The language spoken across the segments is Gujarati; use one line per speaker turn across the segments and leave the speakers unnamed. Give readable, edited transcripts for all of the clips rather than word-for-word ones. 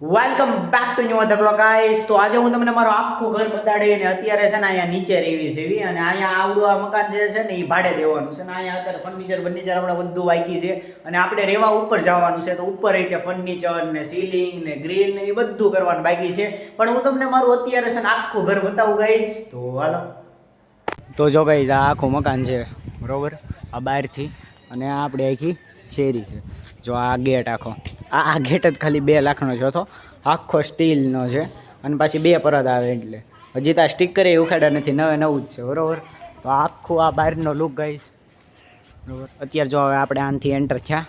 Welcome back to new other blog guys. તો આજે હું તમને મારું આખું ઘર બતાડીને અત્યારે છે ને અહીંયા નીચે રહેવી છે એવી, અને અહીંયા આવડું આ મકાન જે છે ને એ ભાડે દેવાનું છે ને અહીંયા અત્યારે ફર્નિચર આપણે બધું બાકી છે અને આપણે રહેવા ઉપર જવાનું છે. તો ઉપર રીતે ફર્નિચર ને સીલિંગ ને ગ્રીલ ને એ બધું કરવાનું બાકી છે, પણ હું તમને મારું અત્યારે છે ને આખું ઘર બતાવું ગાઈસ. તો હાલો. તો જો ગાઈસ આ આખું મકાન છે બરોબર, આ બહારથી અને આ આપણે આખી શેરી છે. જો આ ગેટ આખો આ ગેટ જ ખાલી 2 લાખનો છે, તો આખો સ્ટીલનો છે અને પાછી 2 પરત આવે, એટલે હજી તો આ સ્ટીકર એ ઉખાડા નથી, નવું જ છે બરોબર. તો આખું આ બહારનો લુક ગાઈસ બરોબર. અત્યારે જો હવે આપણે આનથી એન્ટર થયા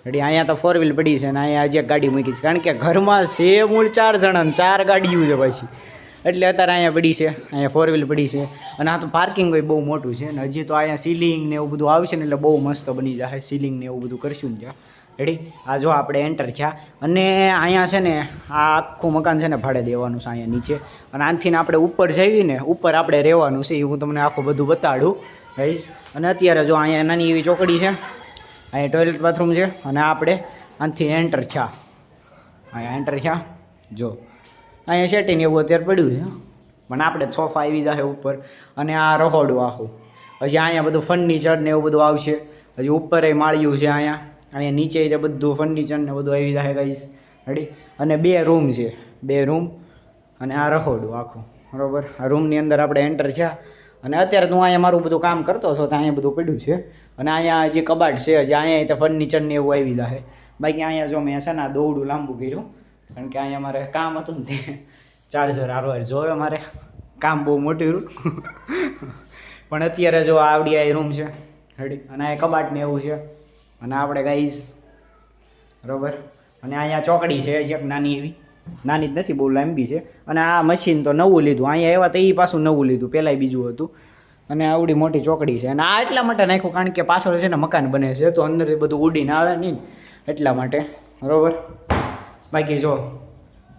રેડી. અહીંયા તો 4 વ્હીલ પડી છે અને અહીંયા હજી એક ગાડી મૂકી છે, કારણ કે ઘરમાં છે મૂળ 4 જણા ને 4 ગાડીઓ છે પછી, એટલે અત્યારે અહીંયા પડી છે. અહીંયા 4 વ્હીલ પડી છે અને આ તો પાર્કિંગ હોય બહુ મોટું છે, અને હજી તો અહીંયા સીલિંગ ને એવું બધું આવશે ને એટલે બહુ મસ્ત બની જાય. સીલિંગ ને એવું બધું કરશું ને ત્યાં રેડી. આ જો આપણે એન્ટર થયા અને અહીંયા છે ને આ આખું મકાન છે ને ભાડે દેવાનું છે અહીંયા નીચે, અને આનથી આપણે ઉપર જઈએ ને ઉપર આપણે રહેવાનું છે, એ હું તમને આખું બધું બતાડું રહીશ. અને અત્યારે જો અહીંયા નાની એવી ચોકડી છે, અહીંયા ટોયલેટ બાથરૂમ છે, અને આપણે આનથી એન્ટર થયા. અહીંયા એન્ટર થયા જો અહીંયા સેટિંગ એવું અત્યારે પડ્યું છે, પણ આપણે સોફા આવી જાય ઉપર, અને આ રહોડું આખું. હજી અહીંયા બધું ફર્નિચર ને એવું બધું આવશે, હજી ઉપર માળિયું છે. અહીંયા નીચે જે બધું ફર્નિચર ને બધું આવી જાય ગાઈસ રેડી. અને 2 રૂમ છે, 2 રૂમ અને આ રહોડું આખું બરાબર. આ રૂમની અંદર આપણે એન્ટર થયા અને અત્યારે તો હું અહીંયા મારું બધું કામ કરતો હતો તો અહીંયા બધું પડ્યું છે, અને અહીંયા હજી કબાટ છે, હજી અહીંયા તો ફર્નિચર ને એવું આવી જાય. બાકી અહીંયા જો મેં છે ને દોરડું લાંબુ કર્યું, કારણ કે અહીંયા મારે કામ હતું ને તે ચાર્જર હારવાર જોવે, મારે કામ બહુ મોટું રહ્યું પણ અત્યારે જો આવડી આ રૂમ છે રેડી. અને આ કબાટ ને એવું છે, અને આપણે ગાઈઝ બરાબર. અને અહીંયા ચોકડી છે એક નાની એવી, નાની જ નથી બહુ લાંબી છે. અને આ મશીન તો નવું લીધું, અહીંયા એવા તો એ પાછું નવું લીધું, પહેલાંય બીજું હતું. અને આવડી મોટી ચોકડી છે, અને આ એટલા માટે નાખ્યું કારણ કે પાછળ છે ને મકાન બને છે, તો અંદર બધું ઉડીને આવે નહીં એટલા માટે બરાબર. બાકી જો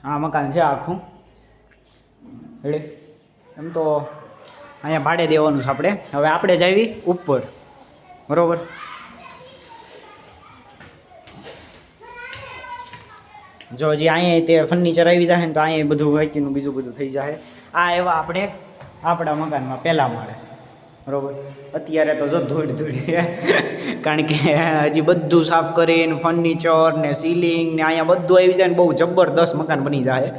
આ મકાન છે આખું રેડી. એમ તો અહીંયા ભાડે દેવાનું છે આપણે. હવે આપણે જાવી ઉપર બરાબર. જો હજી અહીંયા તે ફર્નિચર આવી જાય ને તો અહીંયા બધું વાંચીનું બીજું બધું થઈ જાય. આ એવા આપણે આપણા મકાનમાં પહેલાં માળે બરાબર. અત્યારે તો જો ધૂળ કારણ કે હજી બધું સાફ કરીને ફર્નિચર ને સીલિંગ ને અહીંયા બધું આવી જાય ને બહુ જબરદસ્ત મકાન બની જાય.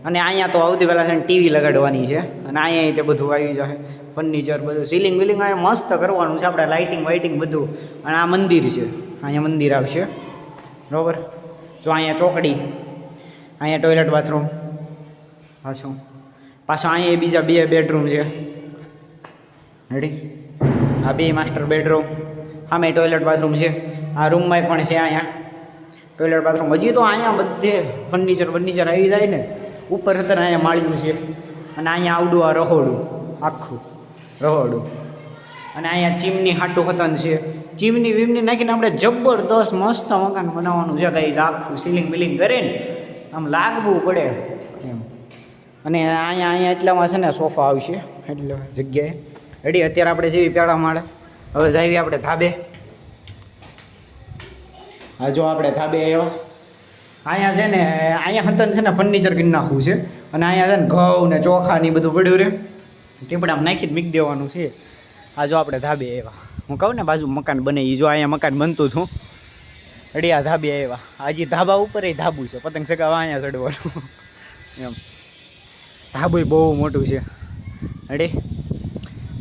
અને અહીંયા તો સૌથી પહેલાં છે ને ટીવી લગાડવાની છે, અને અહીંયા તે બધું આવી જાય ફર્નિચર બધું સીલિંગ વિલિંગ અહીંયા મસ્ત કરવાનું છે આપણે, લાઇટિંગ વાઇટિંગ બધું. અને આ મંદિર છે, અહીંયા મંદિર આવશે બરાબર. જો અહીંયા ચોકડી, અહીંયા ટોયલેટ બાથરૂમ પાછું અહીંયા બીજા 2 બેડરૂમ છે રેડી. આ 2 માસ્ટર બેડરૂમ, સામે ટોયલેટ બાથરૂમ છે. આ રૂમમાં પણ છે અહીંયા ટોયલેટ બાથરૂમ. હજી તો અહીંયા બધે ફર્નિચર આવી જાય ને ઉપર અત્યારે અહીંયા માળ્યું છે, અને અહીંયા આવડું આ રહોડું આખું રહોડું. અને અહીંયા ચીમની હાટું ખતન છે, ચીમની વીમની નાખીને આપણે જબરદસ્ત મસ્ત મકાન બનાવવાનું છે ગાઈસ. આખું સીલિંગ બિલિંગ કરે ને આમ લાગવું પડે એમ. અને અહીંયા એટલામાં છે ને સોફા આવશે એટલે જગ્યાએ રેડી. અત્યારે આપણે જેવી પેડા માળે, હવે જાવી આપણે ધાબે. હા જો આપણે ધાબે આવ્યા. અહીંયા છે ને અહીંયા હતન છે ને ફર્નિચર કરી નાખવું છે, અને અહીંયા છે ને ઘઉં ને ચોખા ને બધું પડ્યું રહે, ટીપડામાં નાખી જ મૂકી દેવાનું છે. આ જો આપણે ધાબે આવ્યા, હું કહું ને બાજુ મકાન બને એ જો અહીંયા મકાન બનતું હતું રેડી. આ ધાબે આવ્યા, હજી ધાબા ઉપર ધાબુ છે, પતંગ ચગાવવા અહીંયા ચડવાનું એમ. ધાબુ બહુ મોટું છે રેડી.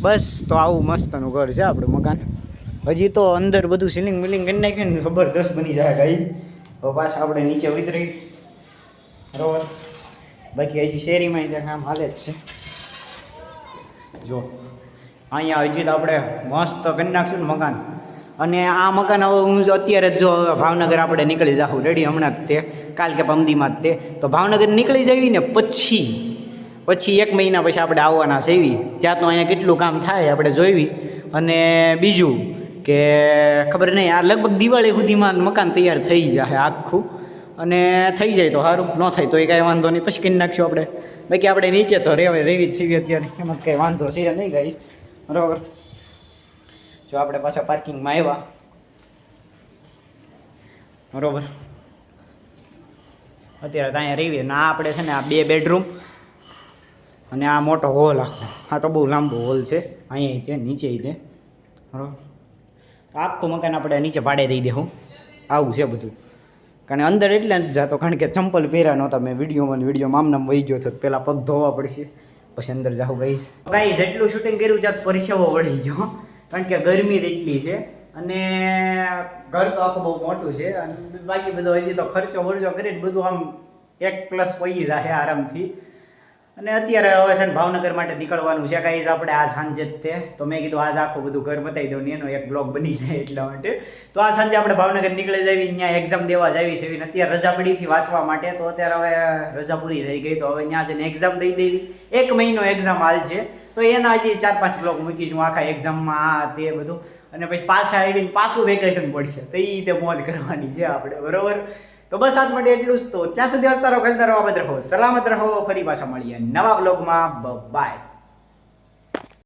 બસ તો આવું મસ્તનું ઘર છે આપણું મકાન. હજી તો અંદર બધું સીલિંગ વિલિંગ કરી નાખ્યું ને જબરદસ્ત બની જાય ગાઈસ. હવે પાછા આપણે નીચે ઉતરી બરાબર. બાકી હજી શેરીમાં ત્યાં કામ હાલે જ છે. જો અહીંયા હજી તો આપણે મસ્ત કરી નાખશું ને મકાન. અને આ મકાન હવે હું અત્યારે જ જો ભાવનગર આપણે નીકળી જાઉં રેડી, હમણાં જ તે કાલ કે પમદીમાં જ તે. તો ભાવનગર નીકળી જવી ને પછી 1 મહિના પછી આપણે આવવાના છે એવી. ત્યાં તો અહીંયા કેટલું કામ થાય આપણે જોઈવી. અને બીજું કે ખબર નહીં, આ લગભગ દિવાળી સુધીમાં મકાન તૈયાર થઈ જાય આખું, અને થઈ જાય તો સારું, ન થાય તો એ કાંઈ વાંધો નહીં, પછી કરી નાખશું આપણે. બાકી આપણે નીચે તો રેવી જ છીએ અત્યારે, એમાં કંઈ વાંધો છે નહીં ગાઈસ બરાબર. જો આપણે પાછા પાર્કિંગમાં આવ્યા બરાબર. અત્યારે તો અહીંયા રહીએ ને આ આપણે છે ને આ 2 બેડરૂમ અને આ મોટો હોલ આખો. આ તો બહુ લાંબો હોલ છે. અહીંયા તે નીચે તે બરાબર. આખું મકાન આપણે નીચે ભાડે દઈ દેવું. આવું છે બધું. કારણ અંદર એટલે નથી જતો કારણ કે ચંપલ પહેર્યા નહોતા મેં વિડીયોમાં આમ વહી ગયો હતો. પહેલાં પગ ધોવા પડશે પછી અંદર જાઉં ગાઈસ. ગાઈસ જેટલું શૂટિંગ કર્યું ત્યાં પરસેવો વળી ગયો કારણ કે ગરમી એટલી છે અને ઘર તો આખું બહુ મોટું છે અને બાકી બધો હજી તો ખર્ચો કરીને બધું આમ 1+ પડી જાય આરામથી. અને અત્યારે હવે છે ને ભાવનગર માટે નીકળવાનું છે ગાઈસ આપણે આ સાંજે જ તે. તો મેં કીધું આજ આખું બધું ઘર બતાવી દઉં ને એનો એક બ્લોગ બની જાય એટલા માટે. તો આ સાંજે આપણે ભાવનગર નીકળી જઈએ ત્યાં એક્ઝામ દેવા જઈએ છીએ. અત્યારે રજા પડી હતી વાંચવા માટે તો અત્યારે હવે રજા પૂરી થઈ ગઈ તો હવે ત્યાં જઈને એક્ઝામ દઈ દેવી. 1 મહિનો એક્ઝામ હાલ છે તો એના હજી 4-5 બ્લોગ મૂકીશું આખા એક્ઝામમાં આ તે બધું. અને પછી પાછા આવીને પાછું વેકેશન પડશે તો એ રીતે મોજ કરવાની છે આપણે બરોબર. તો બસ આજ માટે એટલું જ. તો ત્યાં સુધી હસતા રહો, ખેલતા રહો, આબાદ રહો, સલામત રહો. ફરી પાછા મળીએ નવા બ્લોગમાં. બાય.